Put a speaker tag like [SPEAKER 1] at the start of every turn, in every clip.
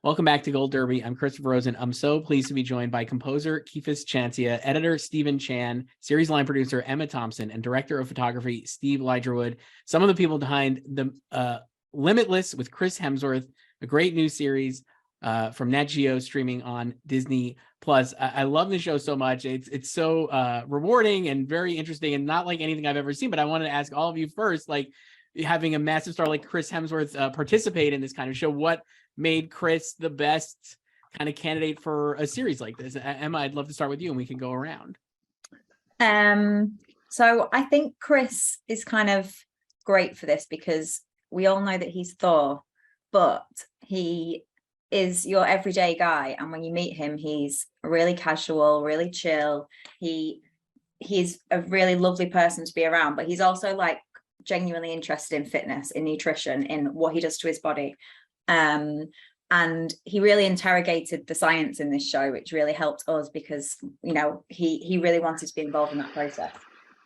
[SPEAKER 1] Welcome back to Gold Derby. I'm Christopher Rosen. I'm so pleased to be joined by composer Keefus Ciancia, editor Stephen Chan, series line producer Emma Thompson, and director of photography Steve Lidgerwood. Some of the people behind the Limitless with Chris Hemsworth, a great new series from NatGeo streaming on Disney Plus. I love the show so much. It's so rewarding and very interesting, and not like anything I've ever seen. But I wanted to ask all of you first, like having a massive star like Chris Hemsworth participate in this kind of show, what made Chris the best kind of candidate for a series like this? Emma, I'd love to start with you and we can go around.
[SPEAKER 2] So I think Chris is kind of great for this because we all know that he's Thor, but he is your everyday guy. And when you meet him, he's really casual, really chill. He's a really lovely person to be around, but he's also like genuinely interested in fitness, in nutrition, in what he does to his body. And he really interrogated the science in this show, which really helped us because, you know, he really wanted to be involved in that process.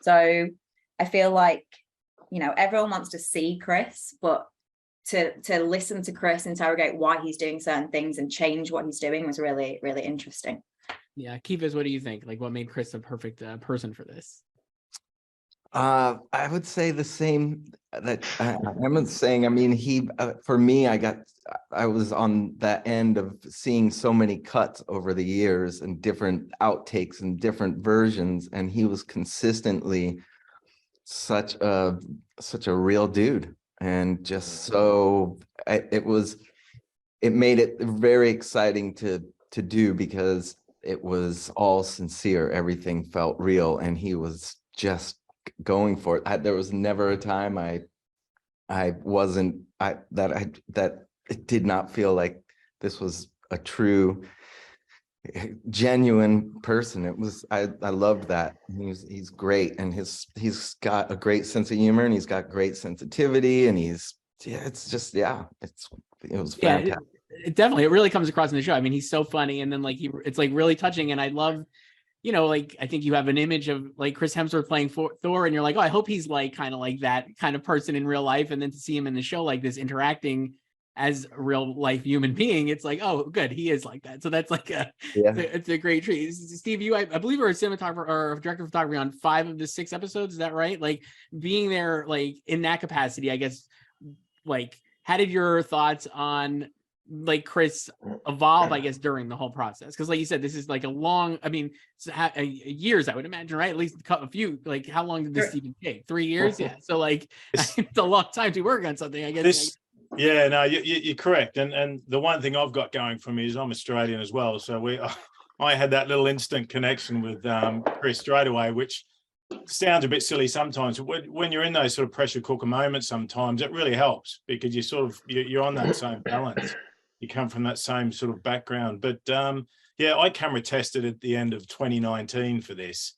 [SPEAKER 2] So I feel like, you know, everyone wants to see Chris, but to listen to Chris interrogate why he's doing certain things and change what he's doing was really, really interesting.
[SPEAKER 1] Yeah. Keefus, what do you think? Like, what made Chris the perfect person for this?
[SPEAKER 3] I would say the same that Emma's saying. I mean, for me, I was on that end of seeing so many cuts over the years and different outtakes and different versions, and he was consistently such a real dude, and just so it made it very exciting to do because it was all sincere. Everything felt real, and he was just going for it. There was never a time that it did not feel like this was a true, genuine person. It was, I loved that. He's great, and he's got a great sense of humor, and he's got great sensitivity, and it was fantastic.
[SPEAKER 1] It definitely, it really comes across in the show. I mean, he's so funny, and then like it's like really touching, and I love, you know, like I think you have an image of like Chris Hemsworth playing Thor, and you're like, oh, I hope he's like kind of like that kind of person in real life. And then to see him in the show like this, interacting as a real life human being, it's like, oh, good, he is like that. So that's like it's a great treat. Steve, you, I believe, are a cinematographer or director of photography on 5 of the 6 episodes. Is that right? Like being there, like in that capacity, I guess. Like, how did your thoughts on like Chris evolve, I guess, during the whole process? Because like you said, this is like a long, I mean, years, I would imagine, right? At least a few. Like, how long did this even take? 3 years? Yeah. So like it's a long time to work on something, I guess.
[SPEAKER 4] Yeah, no, you're correct. And the one thing I've got going for me is I'm Australian as well. So I had that little instant connection with Chris straight away, which sounds a bit silly sometimes. When you're in those sort of pressure cooker moments, sometimes it really helps because you're on that same balance. You come from that same sort of background. But yeah, I camera tested at the end of 2019 for this.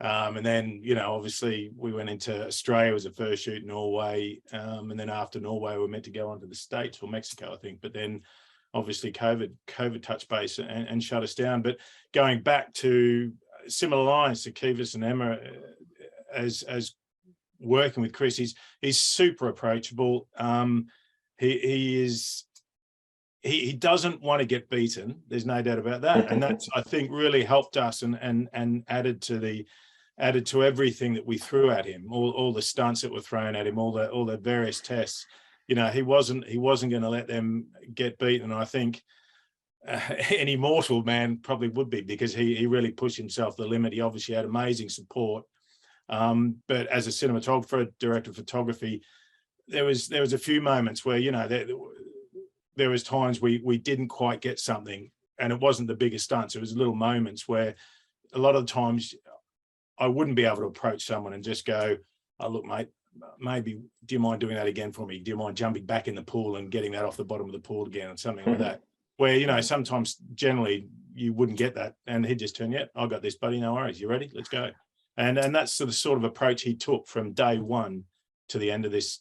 [SPEAKER 4] And then, you know, obviously we went into Australia as a first shoot, Norway. And then after Norway, we were meant to go on to the States or Mexico, I think. But then obviously COVID touched base and shut us down. But going back to similar lines to Keefus and Emma, as working with Chris, he's super approachable. He doesn't want to get beaten. There's no doubt about that, and that's, I think, really helped us and added to everything that we threw at him, all the stunts that were thrown at him, all the various tests. You know, he wasn't going to let them get beaten. And I think any mortal man probably would be, because he really pushed himself to the limit. He obviously had amazing support, but as a cinematographer, director of photography, there was a few moments where, you know, there was times we didn't quite get something, and it wasn't the biggest stunts. It was little moments where a lot of the times I wouldn't be able to approach someone and just go, oh, look, mate, maybe, do you mind doing that again for me? Do you mind jumping back in the pool and getting that off the bottom of the pool again, or something like that? Where, you know, sometimes generally you wouldn't get that, and he'd just turn, yeah, I got this, buddy, no worries, you ready? Let's go. And that's the sort of approach he took from day one to the end of this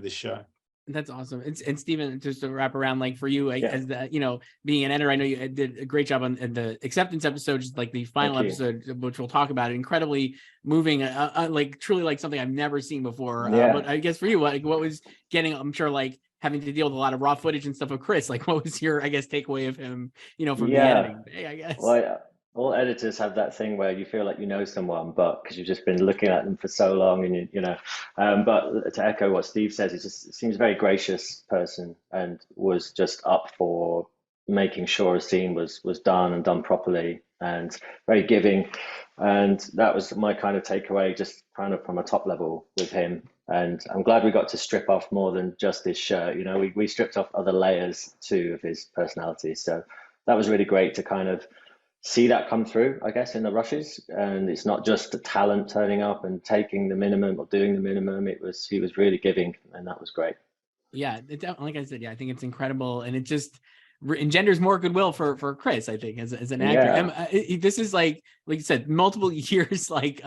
[SPEAKER 4] show.
[SPEAKER 1] That's awesome. And Stephen, just to wrap around, like for you, like,
[SPEAKER 5] Yeah.
[SPEAKER 1] as the, you know, being an editor, I know you did a great job on the acceptance episode, just like the final
[SPEAKER 5] Thank you.
[SPEAKER 1] episode, which we'll talk about. Incredibly moving, like truly like something I've never seen before.
[SPEAKER 5] Yeah.
[SPEAKER 1] But I guess for you, like what was getting, I'm sure like having to deal with a lot of raw footage and stuff of Chris, like what was your, I guess, takeaway of him, you know, from the editing day, I guess.
[SPEAKER 5] Well, all editors have that thing where you feel like you know someone, but because you've just been looking at them for so long, and you know. But to echo what Steve says, he just seems a very gracious person, and was just up for making sure a scene was done and done properly, and very giving. And that was my kind of takeaway, just kind of from a top level with him. And I'm glad we got to strip off more than just his shirt. You know, we stripped off other layers too of his personality. So that was really great to kind of see that come through, I guess, in the rushes. And it's not just the talent turning up and taking the minimum or doing the minimum. He was really giving, and that was great.
[SPEAKER 1] Yeah, like I said, yeah, I think it's incredible, and it just engenders more goodwill for Chris, I think, as an actor.
[SPEAKER 5] Yeah.
[SPEAKER 1] This is like you said, multiple years. Like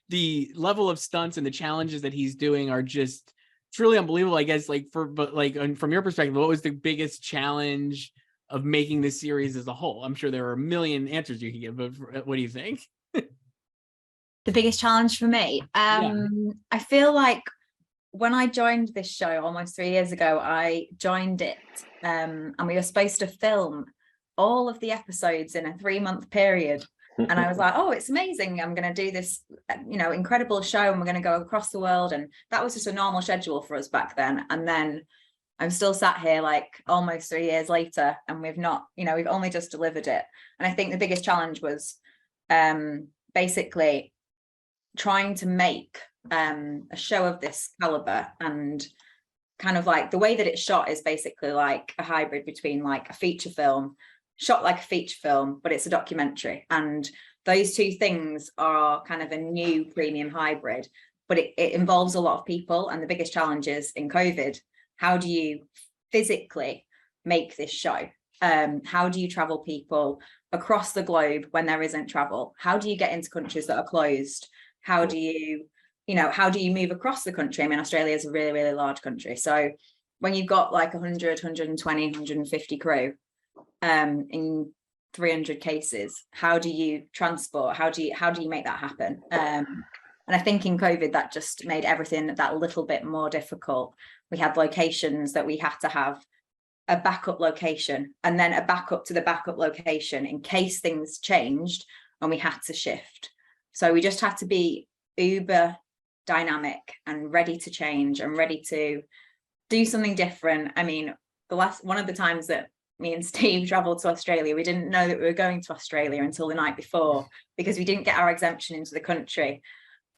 [SPEAKER 1] the level of stunts and the challenges that he's doing are just truly unbelievable. I guess, but from your perspective, what was the biggest challenge of making this series as a whole? I'm sure there are a million answers you can give, but what do you think?
[SPEAKER 2] The biggest challenge for me, I feel like when I joined this show almost 3 years ago, I joined it and we were supposed to film all of the episodes in a 3-month period. And I was like, oh, it's amazing. I'm going to do this, you know, incredible show, and we're going to go across the world. And that was just a normal schedule for us back then. And then I'm still sat here like almost 3 years later, and we've not, you know, we've only just delivered it. And I think the biggest challenge was basically trying to make a show of this caliber, and kind of like the way that it's shot is basically like a hybrid between like a feature film, shot like a feature film, but it's a documentary. And those two things are kind of a new premium hybrid, but it involves a lot of people. And the biggest challenge is in COVID, how do you physically make this show? How do you travel people across the globe when there isn't travel? How do you get into countries that are closed? How do you move across the country? I mean, Australia is a really, really large country. So when you've got like 100, 120, 150 crew in 300 cases, how do you transport? How do you make that happen? And I think in COVID, that just made everything that little bit more difficult. We had locations that we had to have a backup location, and then a backup to the backup location in case things changed and we had to shift. So we just had to be uber dynamic and ready to change and ready to do something different. I mean, one of the times that me and Steve traveled to Australia, we didn't know that we were going to Australia until the night before, because we didn't get our exemption into the country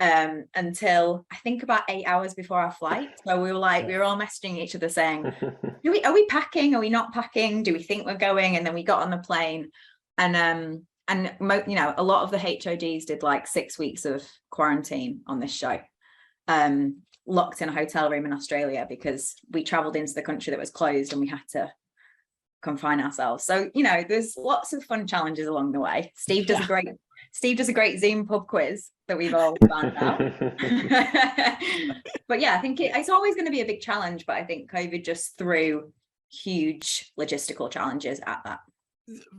[SPEAKER 2] until I think about 8 hours before our flight. So we were all messaging each other saying, are we packing? Are we not packing? Do we think we're going? And then we got on the plane, and you know, a lot of the HODs did like 6 weeks of quarantine on this show, locked in a hotel room in Australia, because we traveled into the country that was closed and we had to confine ourselves. So, you know, there's lots of fun challenges along the way. Steve does a great Zoom pub quiz that we've all found out. But yeah, I think it's always going to be a big challenge, but I think COVID just threw huge logistical challenges at that.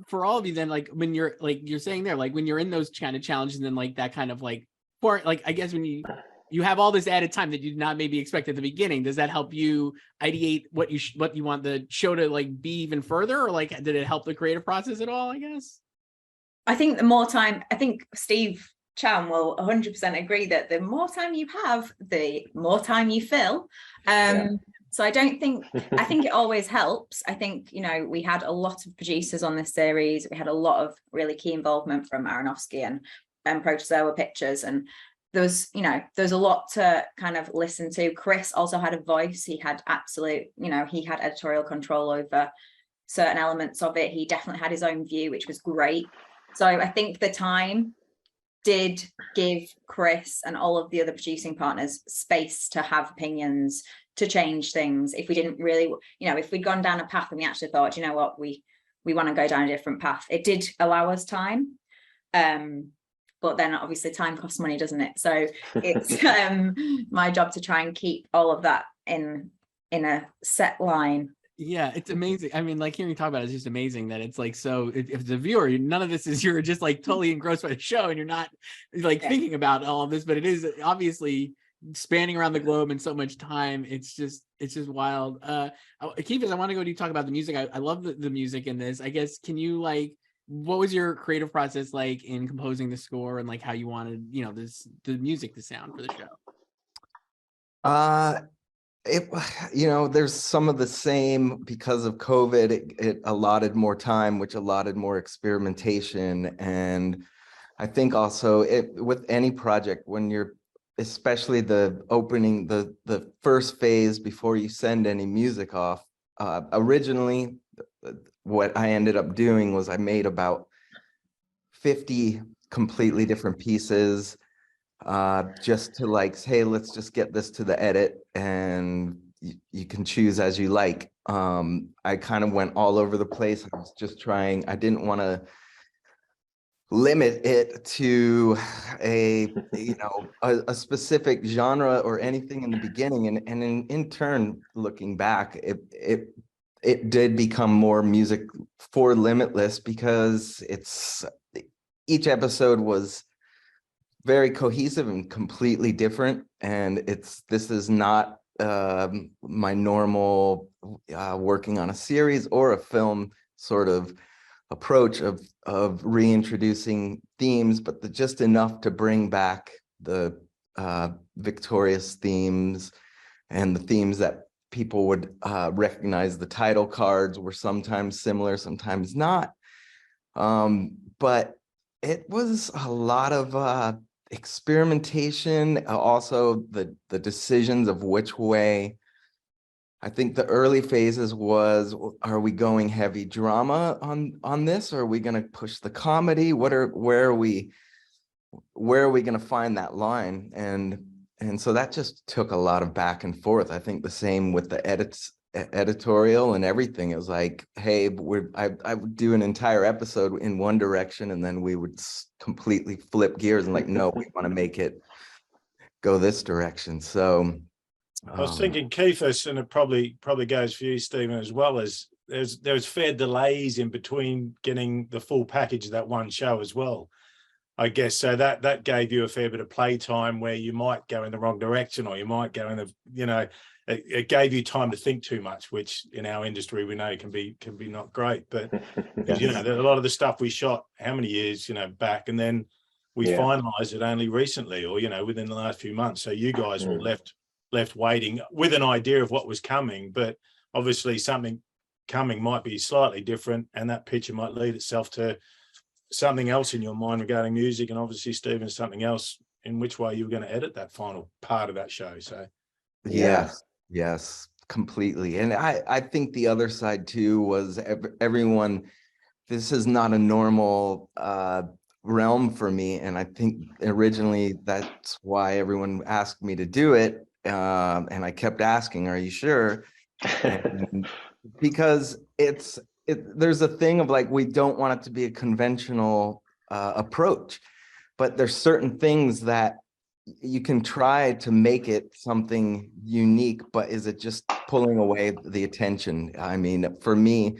[SPEAKER 1] For all of you then, like when you're saying there, like when you're in those kind of challenges, and then like that kind of like, for like, I guess when you have all this added time that you did not maybe expect at the beginning, does that help you ideate what you want the show to like be even further, or like did it help the creative process at all, I guess? I think the more time, I think Steve Chan will 100% agree that the more time you have, the more time you fill. So I think it always helps. I think, you know, we had a lot of producers on this series. We had a lot of really key involvement from Aronofsky and Protozoa Pictures. And there's a lot to kind of listen to. Chris also had a voice. He had he had editorial control over certain elements of it. He definitely had his own view, which was great. So I think the time did give Chris and all of the other producing partners space to have opinions, to change things. If we didn't really, if we'd gone down a path and we actually thought, you know what, we want to go down a different path, it did allow us time. But then obviously time costs money, doesn't it? So it's my job to try and keep all of that in
[SPEAKER 2] in a set line.
[SPEAKER 1] Yeah, it's amazing. I mean, like hearing you talk about it is just amazing that it's like, so if the viewer, none of this is, you're just like totally engrossed by the show and you're not like thinking about all of this, but it is obviously spanning around the globe in so much time. It's just wild. Keefus, I want to go to you talk about the music. I love the music in this. I guess, can you like, what was your creative process like in composing the score and like how you wanted, you know, the music to sound for the show?
[SPEAKER 3] It, you know, there's some of the same because of COVID, it allotted more time, which allotted more experimentation. And I think also with any project, when you're, especially the opening, the first phase before you send any music off, originally, what I ended up doing was I made about 50 completely different pieces, just to like, hey, let's just get this to the edit and you can choose as you like. I kind of went all over the place. I was just trying, I didn't want to limit it to a, you know, a specific genre or anything in the beginning. And in turn, looking back, it did become more music for Limitless because each episode was very cohesive and completely different. And this is not my normal working on a series or a film sort of approach of reintroducing themes, but just enough to bring back the victorious themes and the themes that people would recognize. The title cards were sometimes similar, sometimes not. But it was a lot of experimentation, also the decisions of which way. I think the early phases was, are we going heavy drama on this, or are we going to push the comedy? Where are we going to find that line? And so that just took a lot of back and forth. I think the same with the editorial and everything. It was like, hey, I would do an entire episode in one direction, and then we would completely flip gears and like, no, we want to make it go this direction. So
[SPEAKER 4] I was thinking, Keefus, and it probably goes for you, Stephen, as well, as there's fair delays in between getting the full package of that one show as well, I guess. So that gave you a fair bit of playtime where you might go in the wrong direction, or you might go in the, you know, it gave you time to think too much, which in our industry we know can be not great. But
[SPEAKER 3] yes.
[SPEAKER 4] You know, a lot of the stuff we shot how many years, you know, back, and then we finalized it only recently, or, you know, within the last few months. So you guys were left waiting with an idea of what was coming, but obviously something coming might be slightly different, and that picture might lead itself to something else in your mind regarding music, and obviously Stephen, something else in which way you were going to edit that final part of that show. So yes, completely. And I think the other side too was everyone, this is not a normal realm for me, and I think originally that's why everyone asked me to do it. And I kept asking, are you sure? And because there's a thing of like, we don't want it to be a conventional approach, but there's certain things that you can try to make it something unique, but is it just pulling away the attention? I mean, for me,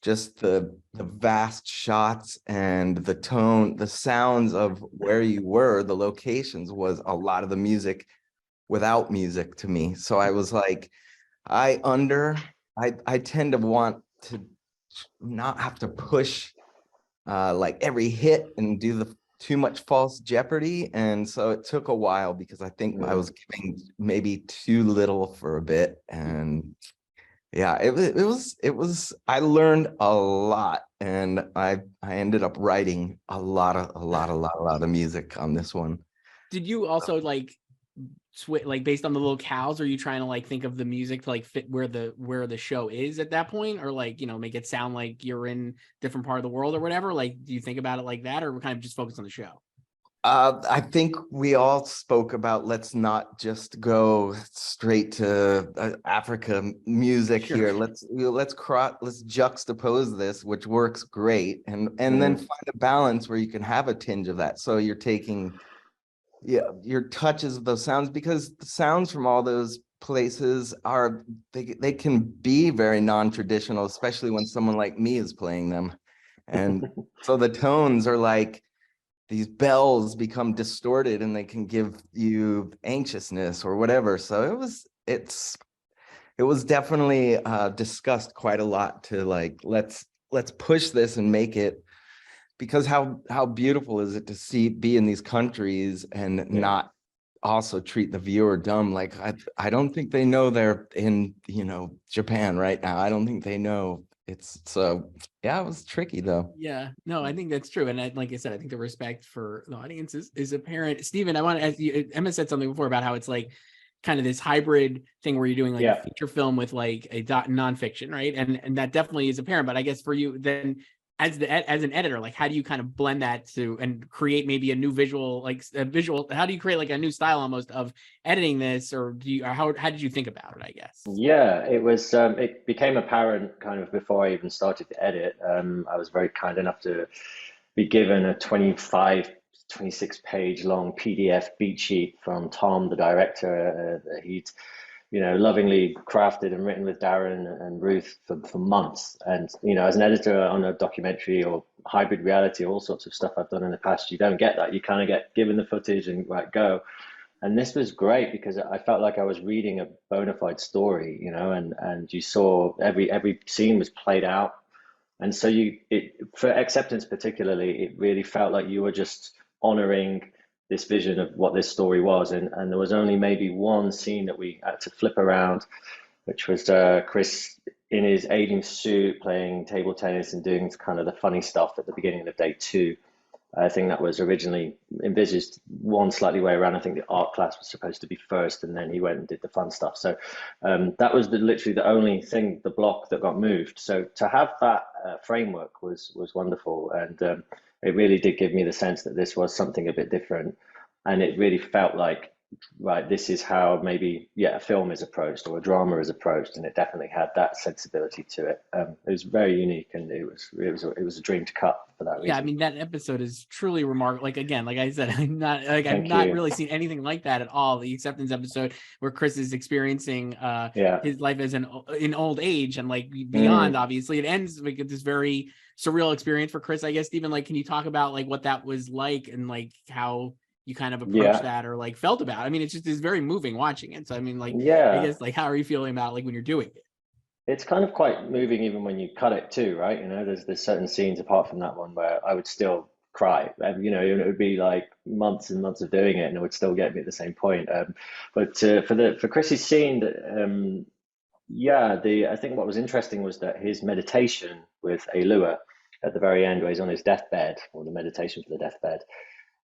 [SPEAKER 4] just the vast shots and the tone, the sounds of where you were, the locations, was a lot of the music without music to me. So I was like, I tend to want to not have to push like every hit and do the too much false jeopardy. And so it took a while because I think I was giving maybe too little for a bit. And yeah, it was I learned a lot, and I ended up writing a lot of music on this one.
[SPEAKER 1] Did you also like like based on the locales, are you trying to like think of the music to like fit where the show is at that point, or like, you know, make it sound like you're in different part of the world or whatever? Like, do you think about it like that, or kind of just focus on the show?
[SPEAKER 3] I think we all spoke about, let's not just go straight to Africa music here. Let's juxtapose this, which works great, and then find a balance where you can have a tinge of that. So you're taking your touches of those sounds, because the sounds from all those places are, they can be very non-traditional, especially when someone like me is playing them. And so the tones are like, these bells become distorted and they can give you anxiousness or whatever. So it was definitely discussed quite a lot to like, let's push this and make it, because how beautiful is it to be in these countries and not also treat the viewer dumb. Like I don't think they know they're in, Japan right now. I don't think they know. It's so, yeah, it was tricky though.
[SPEAKER 1] Yeah, no, I think that's true. And like I said, I think the respect for the audience is apparent. Steven, I want to ask you, Emma said something before about how it's like kind of this hybrid thing where you're doing like a feature film with like a nonfiction, right? And that definitely is apparent. But I guess for you then, as an editor, like how do you kind of blend that to and create maybe a new visual, like a visual? How do you create like a new style almost of editing this, or how did you think about it? I guess.
[SPEAKER 5] Yeah, it was. It became apparent kind of before I even started to edit. I was very kind enough to be given a 26 page long PDF beat sheet from Tom, the director. He'd lovingly crafted and written with Darren and Ruth for months. And, as an editor on a documentary or hybrid reality, all sorts of stuff I've done in the past, you don't get that. You kind of get given the footage and go. And this was great because I felt like I was reading a bona fide story, and you saw every scene was played out. And so for acceptance particularly, it really felt like you were just honoring this vision of what this story was. And there was only maybe one scene that we had to flip around, which was Chris in his aging suit playing table tennis and doing kind of the funny stuff at the beginning of day 2. I think that was originally envisaged one slightly way around. I think the art class was supposed to be first, and then he went and did the fun stuff. So that was literally the only thing, the block that got moved. So to have that framework was wonderful, and it really did give me the sense that this was something a bit different, and it really felt like, right, this is how maybe a film is approached or a drama is approached, and it definitely had that sensibility to it. It was very unique, and it was a dream to cut for that reason.
[SPEAKER 1] Yeah, I mean that episode is truly remarkable. Like again, like I said, I've not really seen anything like that at all. The acceptance episode where Chris is experiencing his life as in old age and like beyond. Obviously, it ends with this very surreal experience for Chris. I guess Stephen, like, can you talk about like what that was like and like how you kind of approach that or like felt about it? I mean, it's very moving watching it. So I mean, like, I guess like how are you feeling about like when you're doing it?
[SPEAKER 5] It's kind of quite moving even when you cut it too, right? There's certain scenes apart from that one where I would still cry. And, it would be like months and months of doing it, and it would still get me at the same point. But for Chris's scene, I think what was interesting was that his meditation with Alua at the very end, where he's on his deathbed, or the meditation for the deathbed.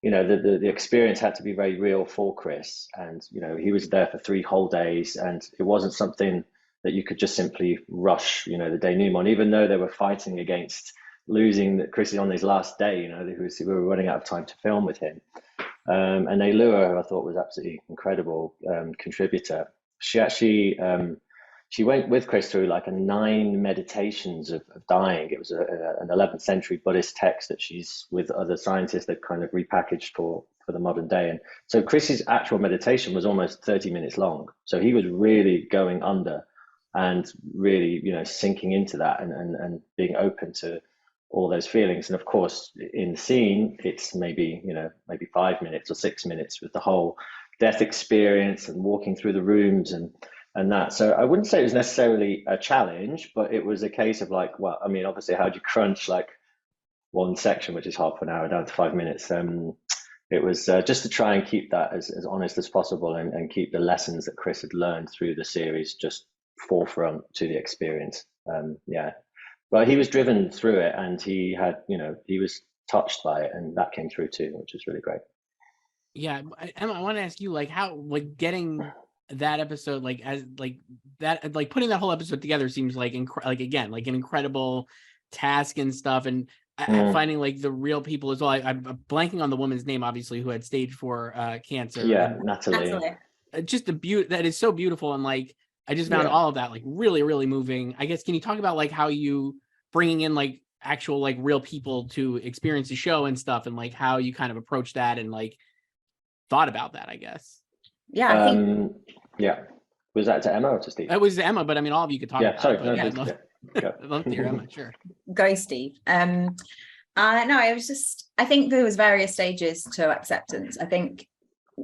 [SPEAKER 5] The experience had to be very real for Chris, and he was there for 3 whole days, and it wasn't something that you could just simply rush, the denouement, even though they were fighting against losing Chris on his last day, we were running out of time to film with him. And Alua, who I thought was absolutely incredible contributor, she actually she went with Chris through like 9 meditations of dying. It was an 11th century Buddhist text that she's with other scientists that kind of repackaged for the modern day. And so Chris's actual meditation was almost 30 minutes long. So he was really going under and really, sinking into that and being open to all those feelings. And of course, in the scene, it's maybe 5 minutes or 6 minutes with the whole death experience and walking through the rooms and that. So I wouldn't say it was necessarily a challenge, but it was a case of like, well, I mean, obviously, how do you crunch like one section, which is half an hour, down to 5 minutes? It was just to try and keep that as honest as possible and keep the lessons that Chris had learned through the series just forefront to the experience. But he was driven through it, and he had, he was touched by it, and that came through too, which was really great.
[SPEAKER 1] Yeah, Emma, I want to ask you like how like getting that episode like as like that like putting that whole episode together seems like again like an incredible task and stuff, and finding like the real people as well. I'm blanking on the woman's name, obviously, who had stage 4 cancer.
[SPEAKER 5] Natalie.
[SPEAKER 1] Just the beauty that is so beautiful, and like I just found all of that like really, really moving. I guess, can you talk about like how you bringing in like actual like real people to experience the show and stuff, and like how you kind of approach that and like thought about that, I guess.
[SPEAKER 2] Yeah, I think
[SPEAKER 5] Was that to Emma or to Steve?
[SPEAKER 1] That was Emma, but I mean, all of you could talk
[SPEAKER 5] Yeah,
[SPEAKER 1] about
[SPEAKER 5] sorry.
[SPEAKER 1] it.
[SPEAKER 5] No,
[SPEAKER 1] But
[SPEAKER 5] please,
[SPEAKER 1] I'd love to hear Emma, sure.
[SPEAKER 2] Go, Steve. No, I think there was various stages to acceptance. I think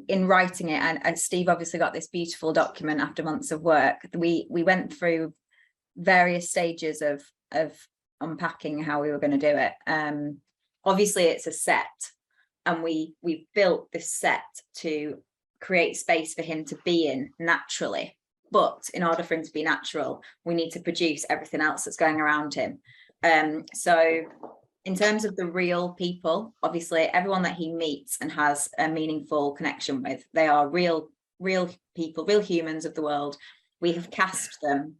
[SPEAKER 2] in writing it, and Steve obviously got this beautiful document after months of work. We went through various stages of unpacking how we were going to do it. Obviously it's a set, and we built this set to create space for him to be in naturally, but in order for him to be natural, we need to produce everything else that's going around him. So in terms of the real people, obviously everyone that he meets and has a meaningful connection with, they are real people, real humans of the world. We have cast them.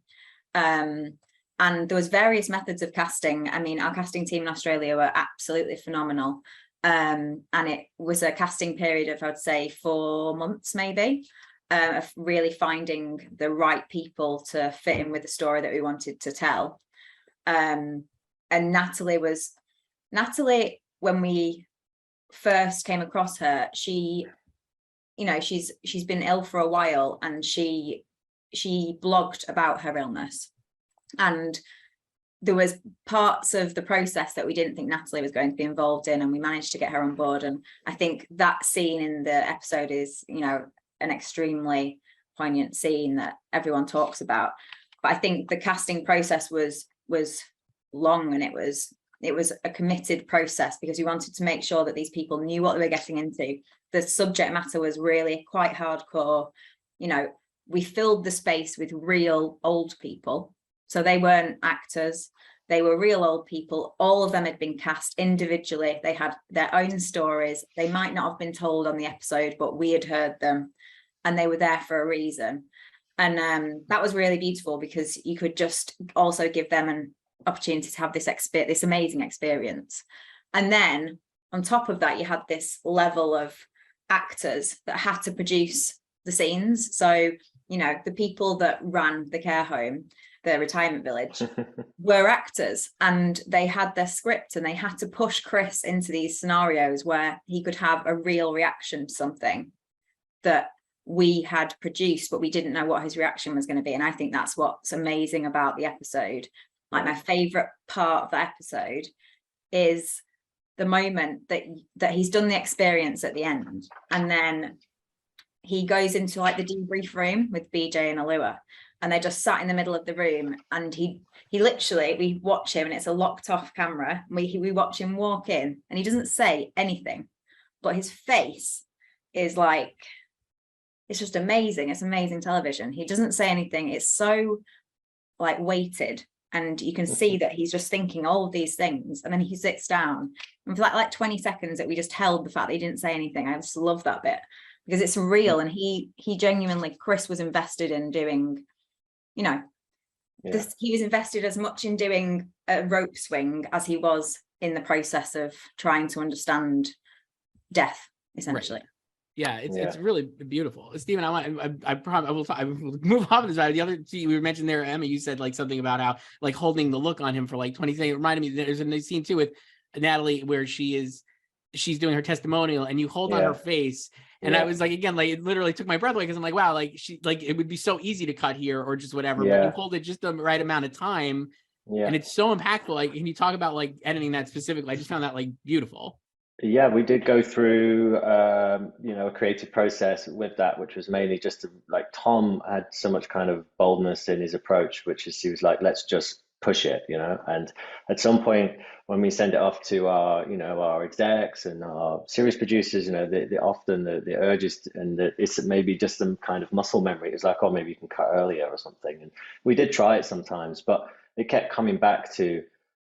[SPEAKER 2] And there was various methods of casting. I mean, our casting team in Australia were absolutely phenomenal. And it was a casting period of, I'd say, 4 months maybe, of really finding the right people to fit in with the story that we wanted to tell. And Natalie, when we first came across her, she, you know, she's been ill for a while, and she blogged about her illness. And there was parts of the process that we didn't think Natalie was going to be involved in, and we managed to get her on board. And I think that scene in the episode is, you know, an extremely poignant scene that everyone talks about. But I think the casting process was long, and it was a committed process, because we wanted to make sure that these people knew what they were getting into. The subject matter was really quite hardcore. You know, we filled the space with real old people. So they weren't actors, they were real old people. All of them had been cast individually. They had their own stories. They might not have been told on the episode, but we had heard them, and they were there for a reason. And that was really beautiful, because you could just also give them an opportunity to have this amazing experience. And then on top of that, you had this level of actors that had to produce the scenes. So, you know, the people that ran the care home, the retirement village, were actors, and they had their script, and they had to push Chris into these scenarios where he could have a real reaction to something that we had produced, but we didn't know what his reaction was going to be. And I think that's what's amazing about the episode. Like, my favorite part of the episode is the moment that he's done the experience at the end, and then he goes into like the debrief room with BJ and Alua, and they're just sat in the middle of the room, and he literally, we watch him, and it's a locked off camera. We watch him walk in, and he doesn't say anything, but his face is like, it's just amazing. It's amazing television. He doesn't say anything. It's so like weighted, and you can see that he's just thinking all of these things, and then he sits down, and for like 20 seconds that we just held the fact that he didn't say anything. I just love that bit, because it's real, and he genuinely, Chris was invested in doing, you know, he was invested as much in doing a rope swing as he was in the process of trying to understand death, essentially.
[SPEAKER 1] Right. Yeah, it's really beautiful. Stephen, I will move off of this. The other, we mentioned there, Emma, you said like something about how like holding the look on him for like 20 seconds. It reminded me, there's a scene too with Natalie where she's doing her testimonial, and you hold on her face. And I was like, again, like it literally took my breath away, because I'm like, wow, like it would be so easy to cut here or just whatever, but you hold it just the right amount of time. And it's so impactful. Like, can you talk about like editing that specifically? I just found that like beautiful.
[SPEAKER 5] Yeah, we did go through, you know, a creative process with that, which was mainly just to, like, Tom had so much kind of boldness in his approach, which is, he was like, let's just push it, you know. And at some point when we send it off to our, you know, our execs and our series producers, you know, often the urges, and it's maybe just some kind of muscle memory. It's like, oh, maybe you can cut earlier or something. And we did try it sometimes, but it kept coming back to,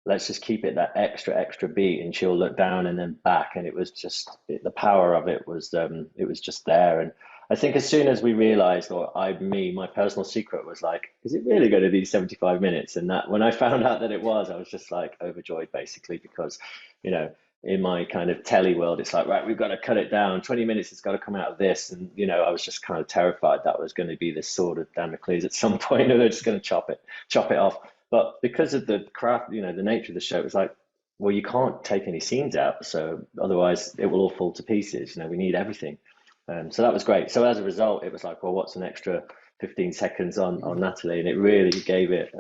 [SPEAKER 5] let's just keep it that extra beat, and she'll look down and then back, and it was just the power of it was just there. And I think as soon as we realized, or my personal secret was like, is it really going to be 75 minutes? And that, when I found out that it was, I was just like overjoyed, basically, because, you know, in my kind of telly world, it's like, right, we've got to cut it down. 20 minutes, it's got to come out of this. And, you know, I was just kind of terrified that was going to be this sword of Damocles at some point, and they're just going to chop it off. But because of the craft, you know, the nature of the show, it was like, well, you can't take any scenes out, so otherwise it will all fall to pieces. You know, we need everything. So that was great. So as a result, it was like, well, what's an extra 15 seconds on Natalie, and it really gave it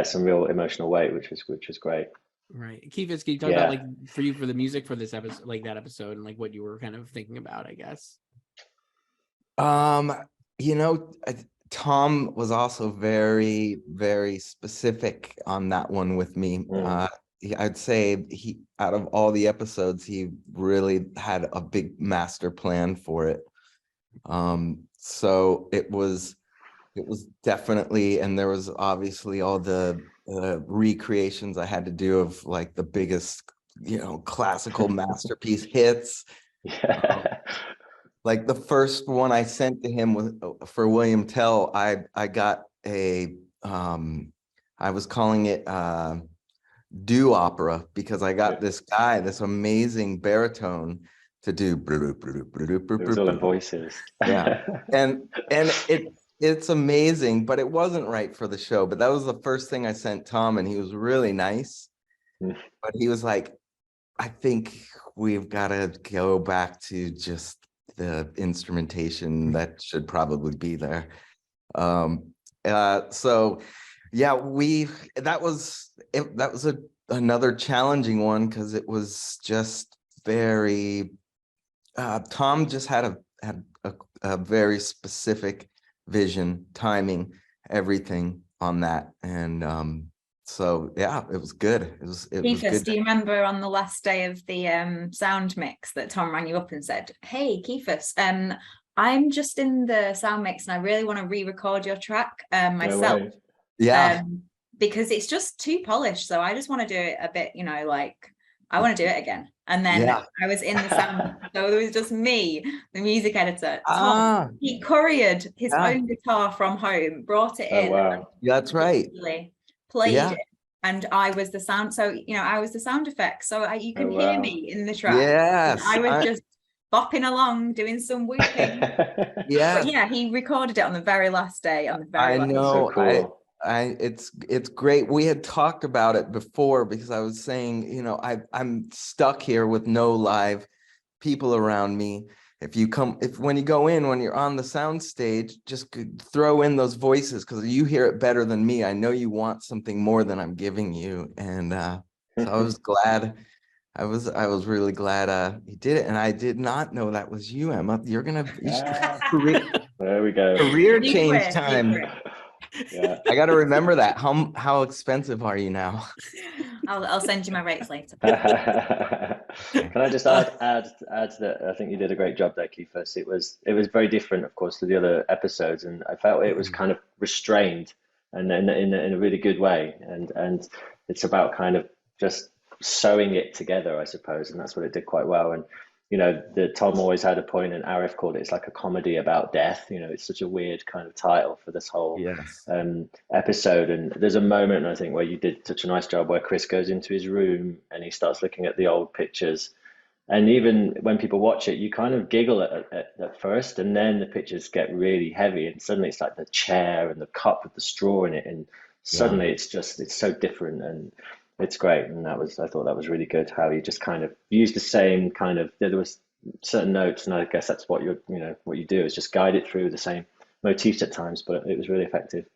[SPEAKER 5] some real emotional weight, which was great.
[SPEAKER 1] Right. Keefus, can you talk about like for you for the music for this episode, like that episode, and like what you were kind of thinking about, I guess?
[SPEAKER 3] You know, Tom was also very, very specific on that one with me. I'd say he, out of all the episodes, he really had a big master plan for it. So it was definitely, and there was obviously all the recreations I had to do of like the biggest, you know, classical masterpiece hits. Like the first one I sent to him was for William Tell. I got a I was calling it do opera because I got this guy, this amazing baritone to do.
[SPEAKER 5] It was all in voices.
[SPEAKER 3] Yeah, and it's amazing, but it wasn't right for the show. But that was the first thing I sent Tom, and he was really nice. But he was like, I think we've got to go back to just the instrumentation that should probably be there. So yeah, that was another challenging one because it was just very Tom just had a very specific vision, timing, everything on that. And so yeah, it was good. It was good.
[SPEAKER 2] Do you remember on the last day of the sound mix that Tom rang you up and said, "Hey Keefus, I'm just in the sound mix and I really want to re-record your track myself."
[SPEAKER 5] No way.
[SPEAKER 3] Yeah.
[SPEAKER 2] Because it's just too polished. So I just want to do it a bit, you know, like I want to do it again. And then I was in the sound. So it was just me, the music editor. Tom, he couriered his own guitar from home, brought it in.
[SPEAKER 5] Wow.
[SPEAKER 3] Yeah, that's right.
[SPEAKER 2] Played it. And I was the sound. So, you know, I was the sound effects. So you can hear me in the track.
[SPEAKER 3] Yes.
[SPEAKER 2] I was just bopping along, doing some whooping. But yeah, he recorded it on the very last day.
[SPEAKER 3] I know.
[SPEAKER 5] So cool.
[SPEAKER 3] It's great. We had talked about it before because I was saying, you know, I'm stuck here with no live people around me. When you go in, when you're on the sound stage, just throw in those voices because you hear it better than me. I know you want something more than I'm giving you. And so I was glad. I was really glad he did it. And I did not know that was you, Emma. You should
[SPEAKER 5] there we go.
[SPEAKER 3] Career change time.
[SPEAKER 5] Yeah.
[SPEAKER 3] I got to remember that. How expensive are you now?
[SPEAKER 2] I'll send you my rates later.
[SPEAKER 5] Can I just add that I think you did a great job there, Keefus. It was very different, of course, to the other episodes, and I felt it was kind of restrained and in a really good way. And it's about kind of just sewing it together, I suppose, and that's what it did quite well. And you know, Tom always had a point, and Arif called it's like a comedy about death. You know, it's such a weird kind of title for this whole episode. And there's a moment, I think, where you did such a nice job where Chris goes into his room and he starts looking at the old pictures. And even when people watch it, you kind of giggle at first, and then the pictures get really heavy, and suddenly it's like the chair and the cup with the straw in it, and suddenly it's so different. And it's great, and I thought that was really good. How you just kind of used the same kind of. There was certain notes, and I guess that's what what you do is just guide it through the same motifs at times. But it was really effective.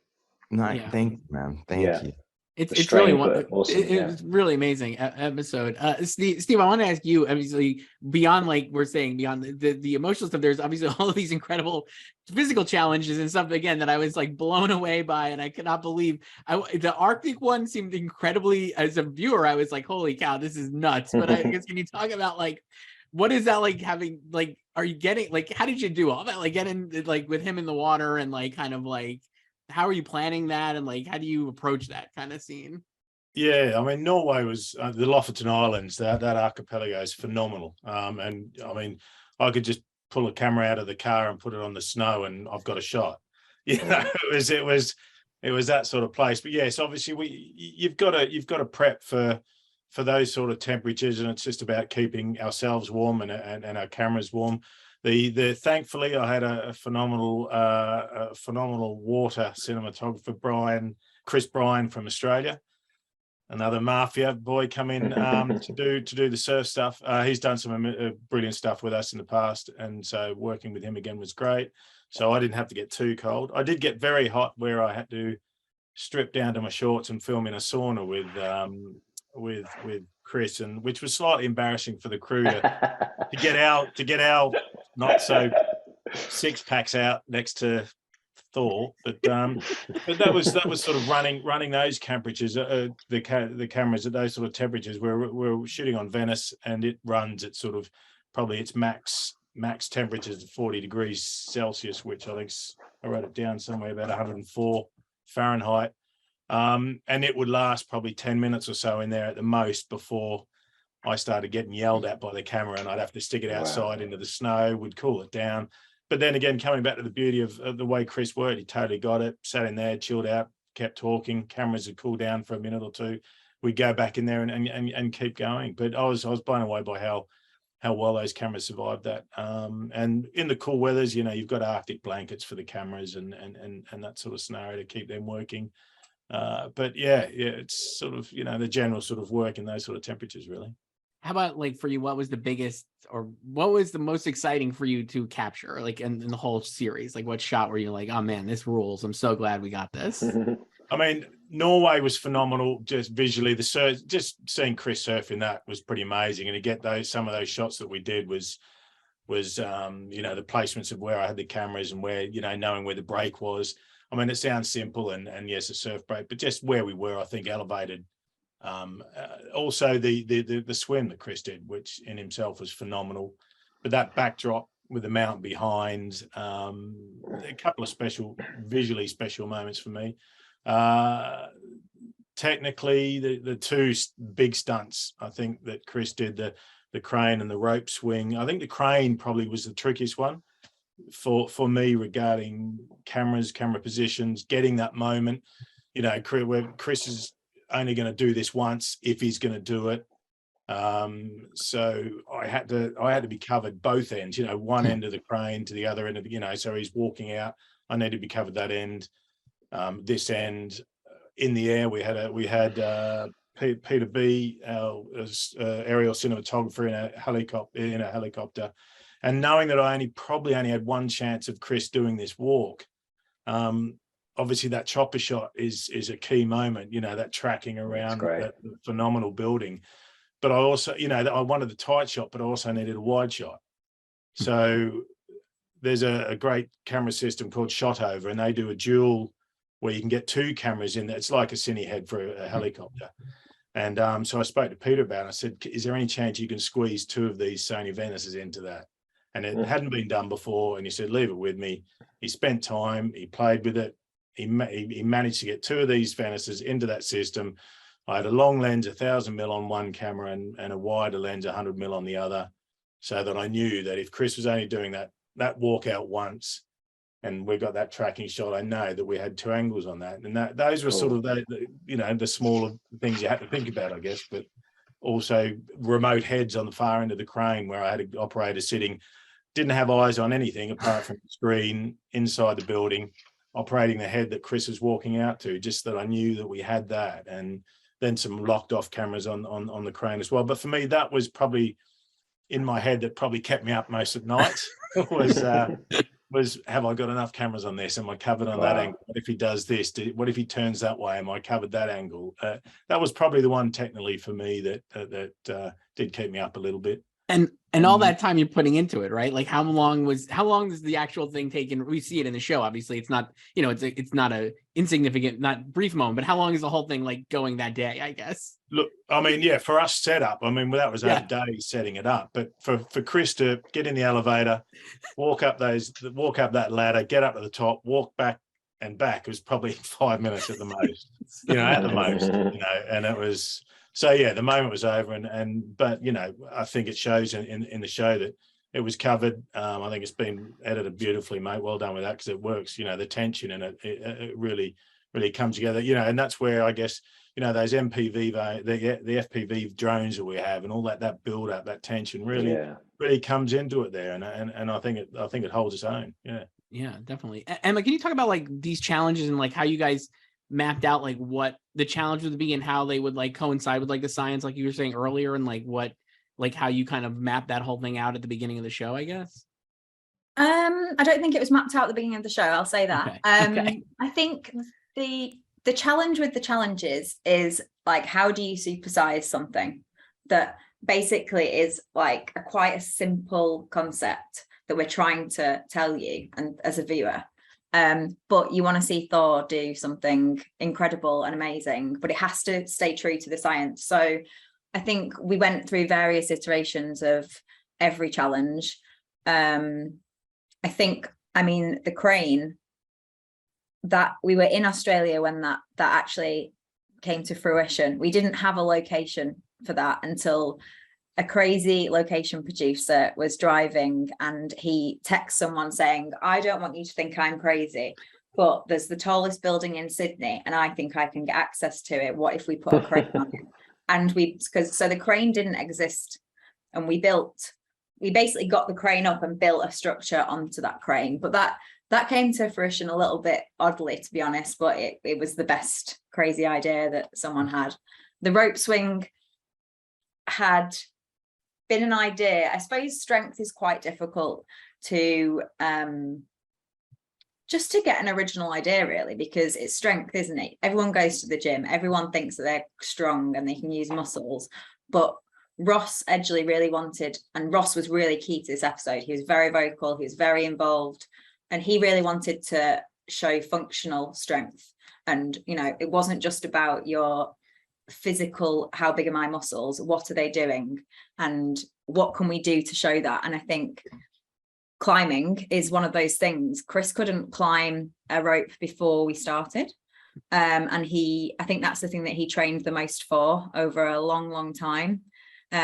[SPEAKER 3] Nice, thank you, man. Thank you.
[SPEAKER 1] It's really
[SPEAKER 5] awesome.
[SPEAKER 1] It's really amazing episode. Steve, I want to ask you, obviously, beyond like we're saying, beyond the emotional stuff, there's obviously all of these incredible physical challenges and stuff again that I was like blown away by, and I could not believe. The Arctic one seemed incredibly, as a viewer, I was like, holy cow, this is nuts. But I guess, can you talk about like what is that like having, like, are you getting, like, how did you do all that, like getting like with him in the water, and like kind of like how are you planning that, and like how do you approach that kind of scene?
[SPEAKER 4] Yeah, I mean, Norway was the Lofoten Islands. That archipelago is phenomenal. And I mean, I could just pull a camera out of the car and put it on the snow, and I've got a shot. You know, it was that sort of place. But yes, obviously you've got to prep for those sort of temperatures, and it's just about keeping ourselves warm and our cameras warm. Thankfully, I had a phenomenal water cinematographer, Chris Bryan from Australia, another mafia boy, come in to do the surf stuff. He's done some brilliant stuff with us in the past, and so working with him again was great. so I didn't have to get too cold. I did get very hot where I had to strip down to my shorts and film in a sauna with Chris, and which was slightly embarrassing for the crew to get our not so six packs out next to Thor, but that was sort of running those temperatures, the cameras at those sort of temperatures. We're shooting on Venice, and it runs at sort of probably its max temperatures of 40 degrees Celsius, which I think I wrote it down somewhere about 104 Fahrenheit. And it would last probably 10 minutes or so in there at the most before I started getting yelled at by the camera, and I'd have to stick it outside into the snow. We'd cool it down. But then again, coming back to the beauty of the way Chris worked, he totally got it, sat in there, chilled out, kept talking. Cameras would cool down for a minute or two. We'd go back in there and keep going. But I was blown away by how well those cameras survived that. And in the cool weathers, you've got Arctic blankets for the cameras and that sort of scenario to keep them working. But yeah, it's sort of, the general sort of work in those sort of temperatures, really.
[SPEAKER 1] How about like for you, what was the biggest or what was the most exciting for you to capture, like in the whole series? Like what shot were you like, oh man, this rules, I'm so glad we got this?
[SPEAKER 4] I mean, Norway was phenomenal, just visually. Just seeing Chris surfing that was pretty amazing, and to get some of those shots that we did was the placements of where I had the cameras and where, knowing where the break was. I mean, it sounds simple and yes, a surf break, but just where we were, I think elevated. Also the swim that Chris did, which in himself was phenomenal, but that backdrop with the mountain behind, a couple of visually special moments for me. Technically, the two big stunts I think that Chris did, the crane and the rope swing. I think the crane probably was the trickiest one for me regarding camera positions, getting that moment, where Chris is only going to do this once if he's going to do it. So I had to be covered both ends, one end of the crane to the other end of the, so he's walking out, I need to be covered that end. This end in the air, we had Peter B, our aerial cinematographer, in a helicopter, and knowing that I probably only had one chance of Chris doing this walk. Obviously that chopper shot is a key moment, that tracking around that phenomenal building. But I also, I wanted the tight shot, but I also needed a wide shot. So there's a great camera system called Shot Over, and they do a dual where you can get two cameras in there. It's like a cine head for a helicopter. And so I spoke to Peter about it. I said, is there any chance you can squeeze two of these Sony Venices into that? And it hadn't been done before. And he said, leave it with me. He spent time, he played with it. He managed to get two of these Venices into that system. I had a long lens, 1000mm on one camera, and a wider lens, 100mm on the other, so that I knew that if Chris was only doing that walkout once, and we got that tracking shot, I know that we had two angles on that. And those were sort of the smaller things you had to think about, I guess. But also remote heads on the far end of the crane, where I had an operator sitting, didn't have eyes on anything apart from the screen inside the building, operating the head that Chris was walking out to, just that I knew that we had that. And then some locked off cameras on the crane as well. But for me, that was probably in my head that probably kept me up most of nights was have I got enough cameras on this? Am I covered on that angle? What if he does this? What if he turns that way? Am I covered that angle? That was probably the one technically for me that did keep me up a little bit.
[SPEAKER 1] And all that time you're putting into it, right? Like how long does the actual thing take? And we see it in the show. Obviously, it's not, it's not a insignificant, not brief moment, but how long is the whole thing like going that day, I guess?
[SPEAKER 4] Look, I mean, yeah, for us setup, I mean, that was 8 days setting it up. But for Chris to get in the elevator, walk up that ladder, get up to the top, walk back and back, it was probably 5 minutes at the most, at the most, and it was. So yeah, the moment was over, but I think it shows in the show that it was covered. I think it's been edited beautifully, mate. Well done with that, because it works. The tension in it really comes together. And that's where I guess those MPV, the FPV drones that we have, and all that build up, that tension really comes into it there, and I think it holds its own.
[SPEAKER 1] Yeah, definitely. Emma, can you talk about like these challenges and like how you guys mapped out like what the challenge would be and how they would like coincide with like the science, like you were saying earlier, and like how you kind of mapped that whole thing out at the beginning of the show, I guess?
[SPEAKER 2] I don't think it was mapped out at the beginning of the show, I'll say that.
[SPEAKER 1] Okay.
[SPEAKER 2] I think the challenge with the challenges is like, how do you supersize something that basically is like quite a simple concept that we're trying to tell you and as a viewer, but you want to see Thor do something incredible and amazing, but it has to stay true to the science. So I think we went through various iterations of every challenge. I think, I mean, the crane, that we were in Australia when that actually came to fruition. We didn't have a location for that until a crazy location producer was driving and he texts someone saying, I don't want you to think I'm crazy, but there's the tallest building in Sydney and I think I can get access to it. What if we put a crane on it? And so the crane didn't exist, and we basically got the crane up and built a structure onto that crane. But that came to fruition a little bit oddly, to be honest, but it was the best crazy idea that someone had. The rope swing had been an idea. I suppose strength is quite difficult to just to get an original idea, really, because it's strength, isn't it? Everyone goes to the gym, everyone thinks that they're strong and they can use muscles, but Ross Edgley really wanted, and Ross was really key to this episode. He was very vocal, he was very involved, and he really wanted to show functional strength. And, you know, it wasn't just about your physical, how big are my muscles, what are they doing, and what can we do to show that? And I think climbing is one of those things. Chris couldn't climb a rope before we started. And I think that's the thing that he trained the most for over a long time.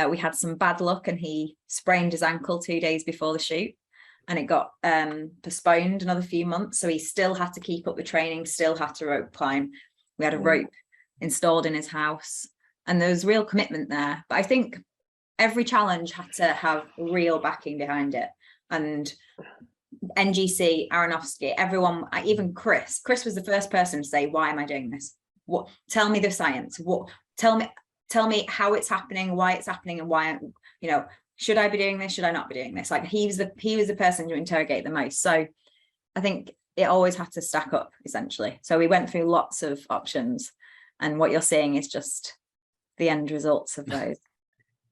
[SPEAKER 2] We had some bad luck and he sprained his ankle 2 days before the shoot, and it got postponed another few months. So he still had to keep up the training, still had to rope climb. We had a rope installed in his house, and there was real commitment there. But I think every challenge had to have real backing behind it. And NGC, Aronofsky, everyone, even Chris was the first person to say, why am I doing this? What? Tell me the science. Tell me how it's happening, why it's happening, and why, you know, should I be doing this? Should I not be doing this? Like he was the person to interrogate the most. So I think it always had to stack up, essentially. So we went through lots of options, and what you're seeing is just the end results of those.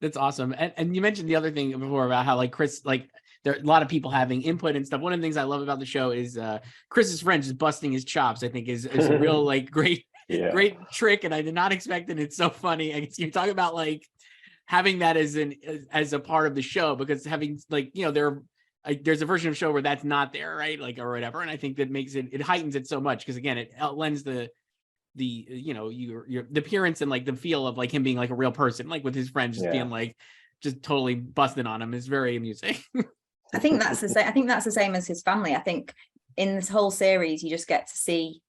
[SPEAKER 1] That's awesome. And you mentioned the other thing before about how like Chris, like there are a lot of people having input and stuff. One of the things I love about the show is Chris's friend just busting his chops. I think is a real like great trick, and I did not expect it. It's so funny. I guess you're talking about like having that as a part of the show, because having like, you know, there's a version of the show where that's not there, right? Like, or whatever. And I think that makes it heightens it so much, because again, it lends the you know, your the appearance and like the feel of like him being like a real person, like with his friends just being like just totally busting on him is very amusing.
[SPEAKER 2] I think that's the same. I think that's the same as his family. I think in this whole series, you just get to see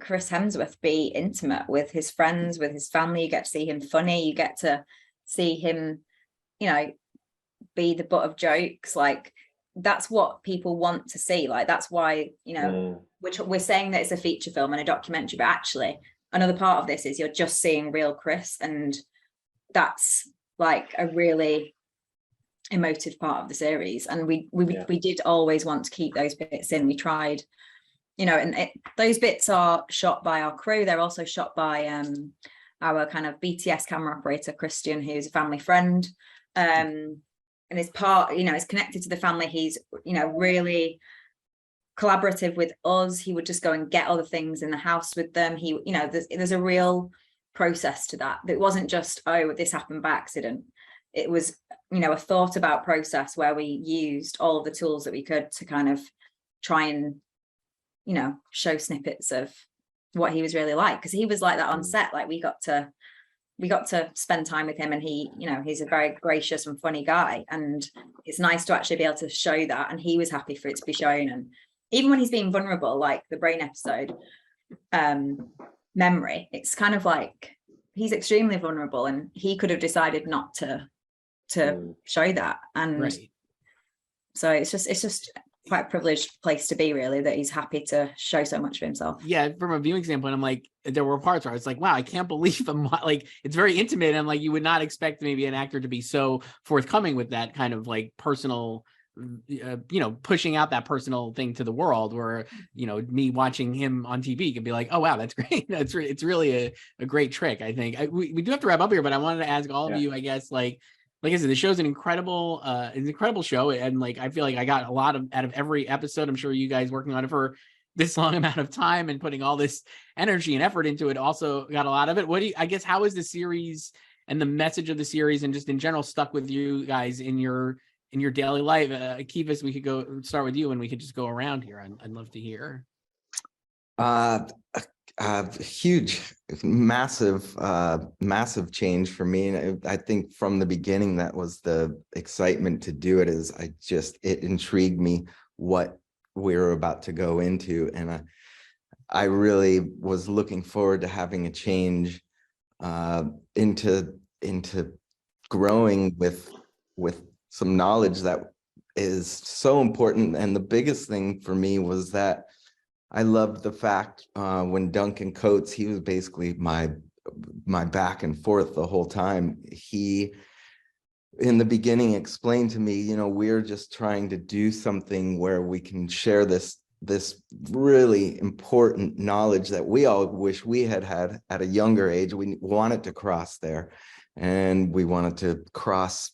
[SPEAKER 2] Chris Hemsworth be intimate with his friends, with his family. You get to see him funny. You get to see him, you know, be the butt of jokes. Like that's what people want to see. Like that's why, you know, which we're saying that it's a feature film and a documentary, but actually another part of this is you're just seeing real Chris, and that's like a really emotive part of the series. And we did always want to keep those bits in. We tried, you know, and those bits are shot by our crew. They're also shot by our kind of BTS camera operator, Christian, who's a family friend. And is part, you know, is connected to the family. He's, you know, really collaborative with us. He would just go and get other things in the house with them. He, you know, there's a real process to that. It wasn't just, oh, this happened by accident. It was, you know, a thought about process where we used all of the tools that we could to kind of try and, you know, show snippets of what he was really like, because he was like that on set. Like we got to spend time with him, and he, you know, he's a very gracious and funny guy, and it's nice to actually be able to show that. And he was happy for it to be shown. And even when he's being vulnerable, like the brain episode, memory, it's kind of like he's extremely vulnerable, and he could have decided not to show that. And so it's just quite a privileged place to be, really, that he's happy to show so much of himself.
[SPEAKER 1] Yeah, from a viewing standpoint, I'm like, there were parts where I was like, wow, I can't believe I'm like, it's very intimate. And like, you would not expect maybe an actor to be so forthcoming with that kind of like personal pushing out that personal thing to the world, where, me watching him on TV can be like, oh, wow, that's great. It's really a great trick. I think we do have to wrap up here, but I wanted to ask all of you, I guess, like I said, the show's an incredible show. And like, I feel like I got a lot out of every episode. I'm sure you guys working on it for this long amount of time and putting all this energy and effort into it also got a lot of it. How is the series and the message of the series and just in general stuck with you guys in your daily life? Keefus, we could start with you and we could just go around here. I'd love to hear.
[SPEAKER 3] Huge, massive change for me. And I think from the beginning, that was the excitement to do it. It intrigued me what we're about to go into. And I really was looking forward to having a change into growing with some knowledge that is so important. And the biggest thing for me was that I loved the fact when Duncan Coates, he was basically my back and forth the whole time. He, in the beginning, explained to me, we're just trying to do something where we can share this really important knowledge that we all wish we had at a younger age. We wanted to cross there, and we wanted to cross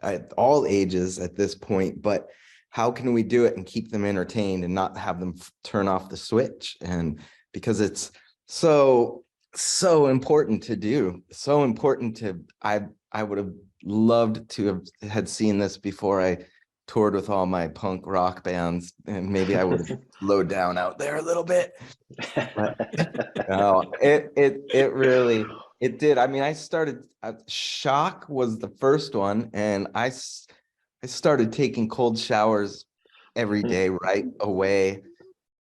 [SPEAKER 3] at all ages at this point, but how can we do it and keep them entertained and not have them turn off the switch? And because it's so important to do, so important to, I would have loved to have had seen this before I toured with all my punk rock bands, and maybe I would have slowed down out there a little bit. But no, it really did. I mean, I started, Shock was the first one, and I started taking cold showers every day right away,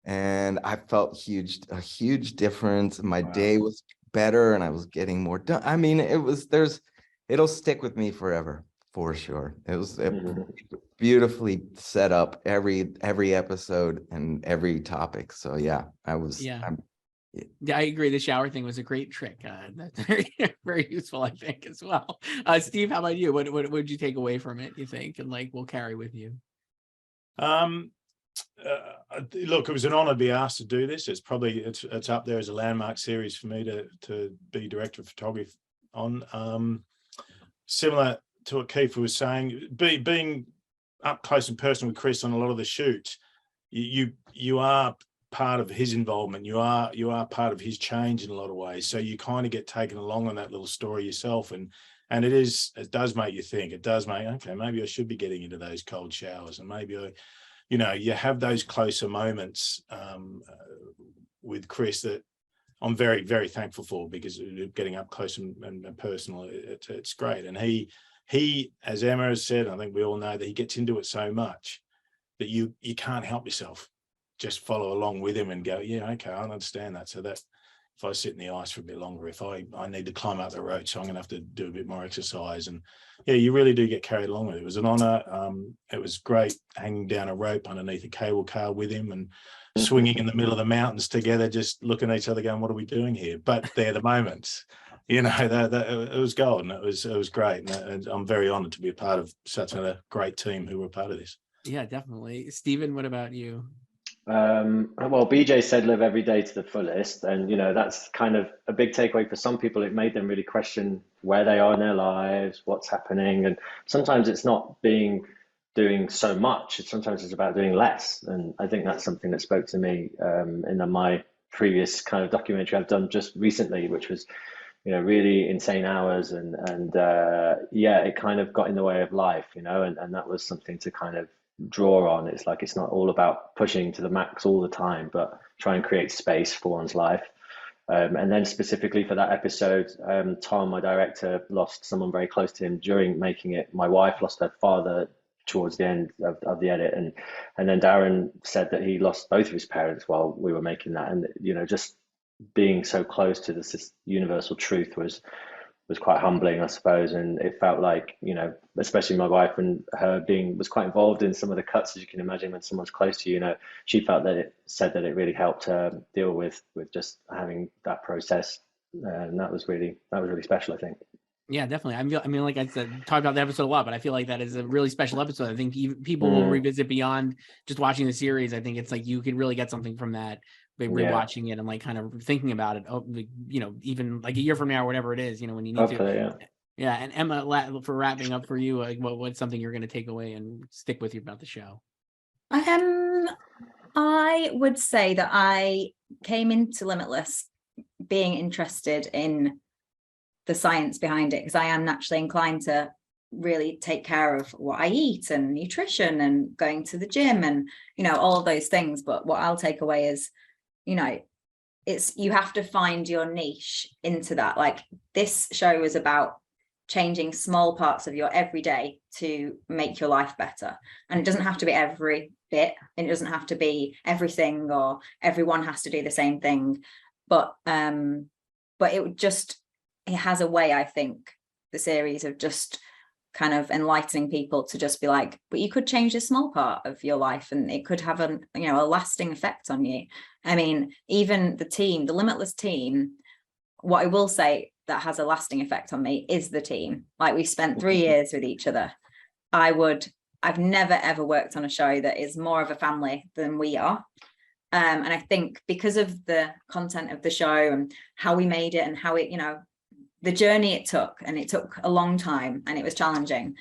[SPEAKER 3] and I felt a huge difference. My day was better, and I was getting more done. I mean, it'll stick with me forever, for sure. It was beautifully set up, every episode and every topic. So yeah,
[SPEAKER 1] Yeah, I agree. The shower thing was a great trick. That's very, very useful, I think, as well. Steve, how about you? What would you take away from it, you think, and like we'll carry with you?
[SPEAKER 4] Look, it was an honor to be asked to do this. It's up there as a landmark series for me to be director of photography on. Similar to what Keith was saying, being up close and personal with Chris on a lot of the shoots, you are part of his involvement. You are part of his change in a lot of ways. So you kind of get taken along on that little story yourself, and it does make you think. It does make, okay, maybe I should be getting into those cold showers, and maybe you have those closer moments with Chris that I'm very, very thankful for, because getting up close and personal, it's great. And he, as Emma has said, I think we all know that he gets into it so much that you can't help yourself. Just follow along with him and go, yeah, okay, I understand that. So that if I sit in the ice for a bit longer, if I need to climb up the road, so I'm going to have to do a bit more exercise. And yeah, you really do get carried along with it. It was an honor. It was great hanging down a rope underneath a cable car with him and swinging in the middle of the mountains together, just looking at each other going, what are we doing here? But they're the moments, that it was golden. It was great. And I'm very honored to be a part of such a great team who were part of this.
[SPEAKER 1] Yeah, definitely. Stephen, what about you?
[SPEAKER 5] Well, BJ said live every day to the fullest, and that's kind of a big takeaway for some people. It made them really question where they are in their lives, what's happening, and sometimes it's not doing so much. Sometimes it's about doing less, and I think that's something that spoke to me in my previous kind of documentary I've done just recently, which was really insane hours, and it kind of got in the way of life, and that was something to kind of draw on. It's like, it's not all about pushing to the max all the time, but try and create space for one's life. And then specifically for that episode, Tom, my director, lost someone very close to him during making it. My wife lost her father towards the end of the edit, and then Darren said that he lost both of his parents while we were making that. And just being so close to this universal truth was quite humbling, I suppose. And it felt like, especially my wife and her was quite involved in some of the cuts, as you can imagine, when someone's close to you, she felt that it really helped her deal with just having that process. And that was really special, I think.
[SPEAKER 1] Yeah, definitely. I mean, like I said, talk about the episode a lot, but I feel like that is a really special episode. I think people will revisit beyond just watching the series. I think it's like you could really get something from that by rewatching it and like kind of thinking about it. Oh, you know, even like a year from now or whatever it is, you know, when you need
[SPEAKER 5] Hopefully,
[SPEAKER 1] to. Yeah, and Emma, for wrapping up for you, like, what's something you're going to take away and stick with you about the show?
[SPEAKER 2] I would say that I came into Limitless being interested in the science behind it, because I am naturally inclined to really take care of what I eat and nutrition and going to the gym and, you know, all of those things. But what I'll take away is, you know, it's, you have to find your niche into that. Like, this show is about changing small parts of your everyday to make your life better. And it doesn't have to be every bit, and it doesn't have to be everything, or everyone has to do the same thing. But it has a way, I think, the series, of just kind of enlightening people to just be like, but you could change a small part of your life and it could have a lasting effect on you. I mean, even the team, the Limitless team, what I will say that has a lasting effect on me is the team. Like, we spent 3 years with each other. I've never ever worked on a show that is more of a family than we are. And I think because of the content of the show and how we made it and how it, you know, the journey it took, and it took a long time and it was challenging.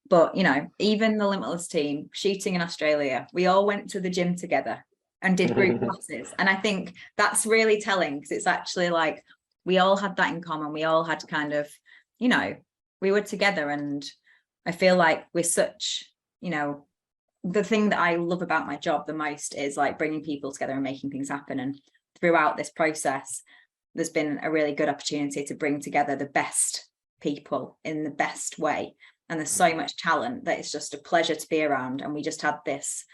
[SPEAKER 2] But, you know, even the Limitless team shooting in Australia, we all went to the gym together and did group classes. And I think that's really telling, because it's actually like, we all had that in common. We all had kind of, you know, we were together. And I feel like we're such, you know, the thing that I love about my job the most is like bringing people together and making things happen. And throughout this process, there's been a really good opportunity to bring together the best people in the best way. And there's so much talent that it's just a pleasure to be around. And we just had this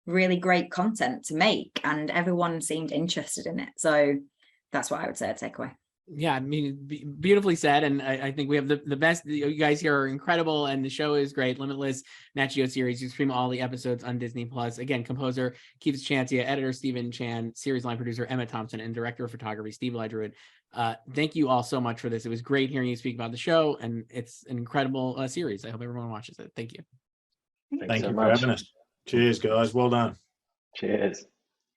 [SPEAKER 2] really great content to make, and everyone seemed interested in it. So that's what I would say a takeaway.
[SPEAKER 1] Yeah, I mean, beautifully said. And I think we have the best. You guys here are incredible, and the show is great. Limitless NatGeo series. You stream all the episodes on Disney Plus. Again, composer Keefus Ciancia, editor Stephen Chan, series line producer Emma Thompson, and director of photography Steve Lidgerwood. Thank you all so much for this. It was great hearing you speak about the show, and it's an incredible series. I hope everyone watches it. Thank you.
[SPEAKER 4] Thank you for having us. Cheers, guys. Well done.
[SPEAKER 5] Cheers.